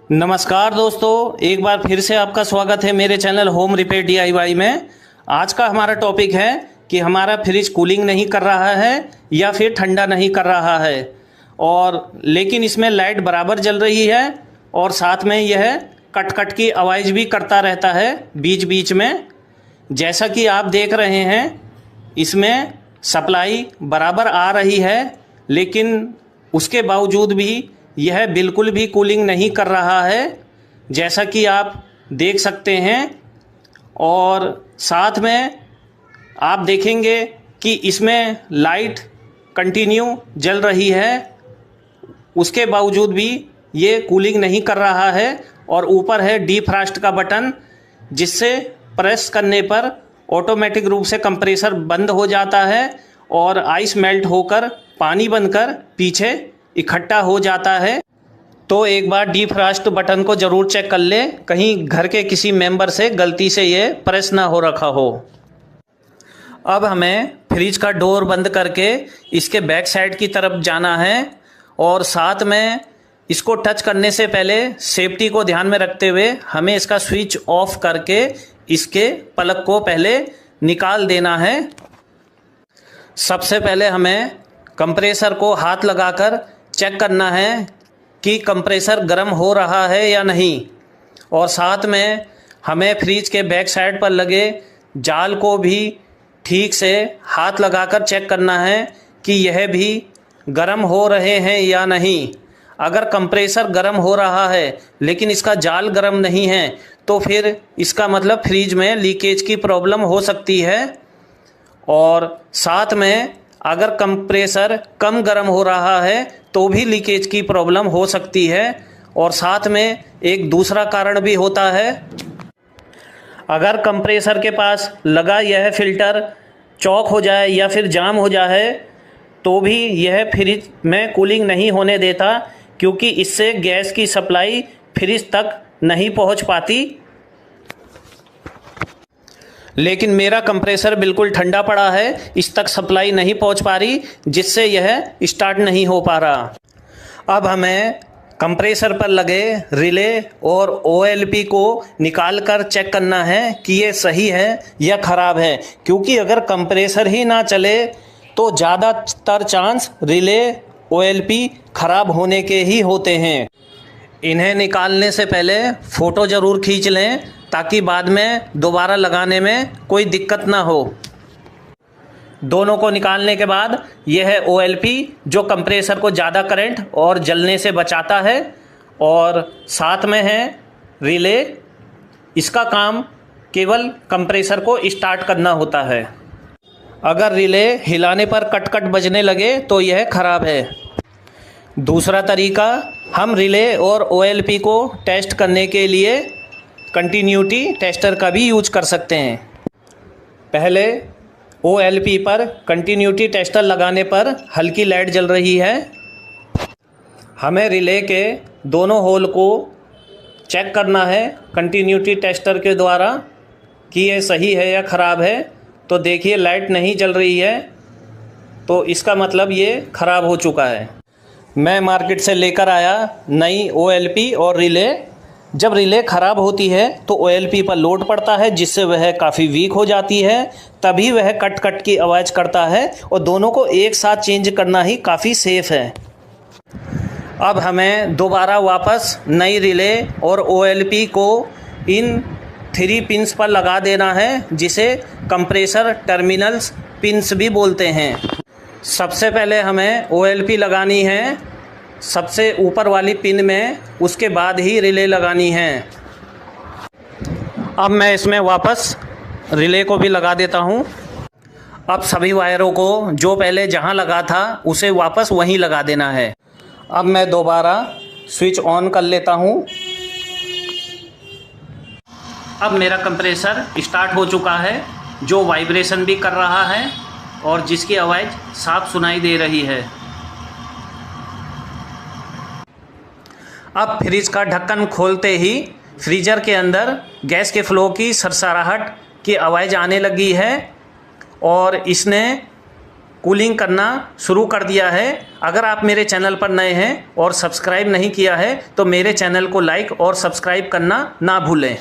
नमस्कार दोस्तों, एक बार फिर से आपका स्वागत है मेरे चैनल होम रिपेयर डीआईवाई में। आज का हमारा टॉपिक है कि हमारा फ्रिज कूलिंग नहीं कर रहा है या फिर ठंडा नहीं कर रहा है, और लेकिन इसमें लाइट बराबर जल रही है और साथ में यह कट कट की आवाज़ भी करता रहता है बीच बीच में। जैसा कि आप देख रहे हैं, इसमें सप्लाई बराबर आ रही है, लेकिन उसके बावजूद भी यह बिल्कुल भी कूलिंग नहीं कर रहा है, जैसा कि आप देख सकते हैं। और साथ में आप देखेंगे कि इसमें लाइट कंटिन्यू जल रही है, उसके बावजूद भी ये कूलिंग नहीं कर रहा है। और ऊपर है डीफ्रास्ट का बटन, जिससे प्रेस करने पर ऑटोमेटिक रूप से कंप्रेसर बंद हो जाता है और आइस मेल्ट होकर पानी बनकर पीछे इकट्ठा हो जाता है। तो एक बार डीफ्रास्ट बटन को ज़रूर चेक कर ले, कहीं घर के किसी मेंबर से गलती से ये प्रेस ना हो रखा हो। अब हमें फ्रिज का डोर बंद करके इसके बैक साइड की तरफ जाना है, और साथ में इसको टच करने से पहले सेफ्टी को ध्यान में रखते हुए हमें इसका स्विच ऑफ करके इसके प्लग को पहले निकाल देना है। सबसे पहले हमें कंप्रेसर को हाथ लगाकर चेक करना है कि कंप्रेसर गर्म हो रहा है या नहीं, और साथ में हमें फ्रिज के बैक साइड पर लगे जाल को भी ठीक से हाथ लगाकर चेक करना है कि यह भी गर्म हो रहे हैं या नहीं। अगर कंप्रेसर गर्म हो रहा है लेकिन इसका जाल गर्म नहीं है, तो फिर इसका मतलब फ्रिज में लीकेज की प्रॉब्लम हो सकती है। और साथ में अगर कंप्रेसर कम गर्म हो रहा है तो भी लीकेज की प्रॉब्लम हो सकती है। और साथ में एक दूसरा कारण भी होता है, अगर कंप्रेसर के पास लगा यह फिल्टर चौक हो जाए या फिर जाम हो जाए, तो भी यह फ्रिज में कूलिंग नहीं होने देता, क्योंकि इससे गैस की सप्लाई फ्रिज तक नहीं पहुंच पाती। लेकिन मेरा कंप्रेसर बिल्कुल ठंडा पड़ा है, इस तक सप्लाई नहीं पहुंच पा रही, जिससे यह स्टार्ट नहीं हो पा रहा। अब हमें कंप्रेसर पर लगे रिले और ओएलपी को निकाल कर चेक करना है कि ये सही है या ख़राब है, क्योंकि अगर कंप्रेसर ही ना चले तो ज़्यादातर चांस रिले ओएलपी ख़राब होने के ही होते हैं। इन्हें निकालने से पहले फ़ोटो ज़रूर खींच लें, ताकि बाद में दोबारा लगाने में कोई दिक्कत ना हो। दोनों को निकालने के बाद यह है ओएलपी, जो कंप्रेसर को ज़्यादा करंट और जलने से बचाता है, और साथ में है रिले। इसका काम केवल कंप्रेसर को स्टार्ट करना होता है। अगर रिले हिलाने पर कट कट बजने लगे तो यह ख़राब है। दूसरा तरीका, हम रिले और ओएलपी को टेस्ट करने के लिए कंटिन्यूटी टेस्टर का भी यूज कर सकते हैं। पहले ओएलपी पर कंटिन्यूटी टेस्टर लगाने पर हल्की लाइट जल रही है। हमें रिले के दोनों होल को चेक करना है कंटिन्यूटी टेस्टर के द्वारा कि ये सही है या ख़राब है। तो देखिए, लाइट नहीं जल रही है, तो इसका मतलब ये ख़राब हो चुका है। मैं मार्केट से लेकर आया नई ओएलपी और रिले। जब रिले ख़राब होती है तो ओएलपी पर लोड पड़ता है, जिससे वह काफ़ी वीक हो जाती है, तभी वह कट कट की आवाज़ करता है, और दोनों को एक साथ चेंज करना ही काफ़ी सेफ़ है। अब हमें दोबारा वापस नई रिले और ओएलपी को इन 3 पिन्स पर लगा देना है, जिसे कंप्रेसर टर्मिनल्स पिन्स भी बोलते हैं। सबसे पहले हमें ओएलपी लगानी है सबसे ऊपर वाली पिन में, उसके बाद ही रिले लगानी है। अब मैं इसमें वापस रिले को भी लगा देता हूँ। अब सभी वायरों को जो पहले जहाँ लगा था उसे वापस वहीं लगा देना है। अब मैं दोबारा स्विच ऑन कर लेता हूँ। अब मेरा कंप्रेसर स्टार्ट हो चुका है, जो वाइब्रेशन भी कर रहा है और जिसकी आवाज़ साफ सुनाई दे रही है। अब फ्रिज का ढक्कन खोलते ही फ्रीज़र के अंदर गैस के फ्लो की सरसराहट की आवाज़ आने लगी है, और इसने कूलिंग करना शुरू कर दिया है। अगर आप मेरे चैनल पर नए हैं और सब्सक्राइब नहीं किया है तो मेरे चैनल को लाइक और सब्सक्राइब करना ना भूलें।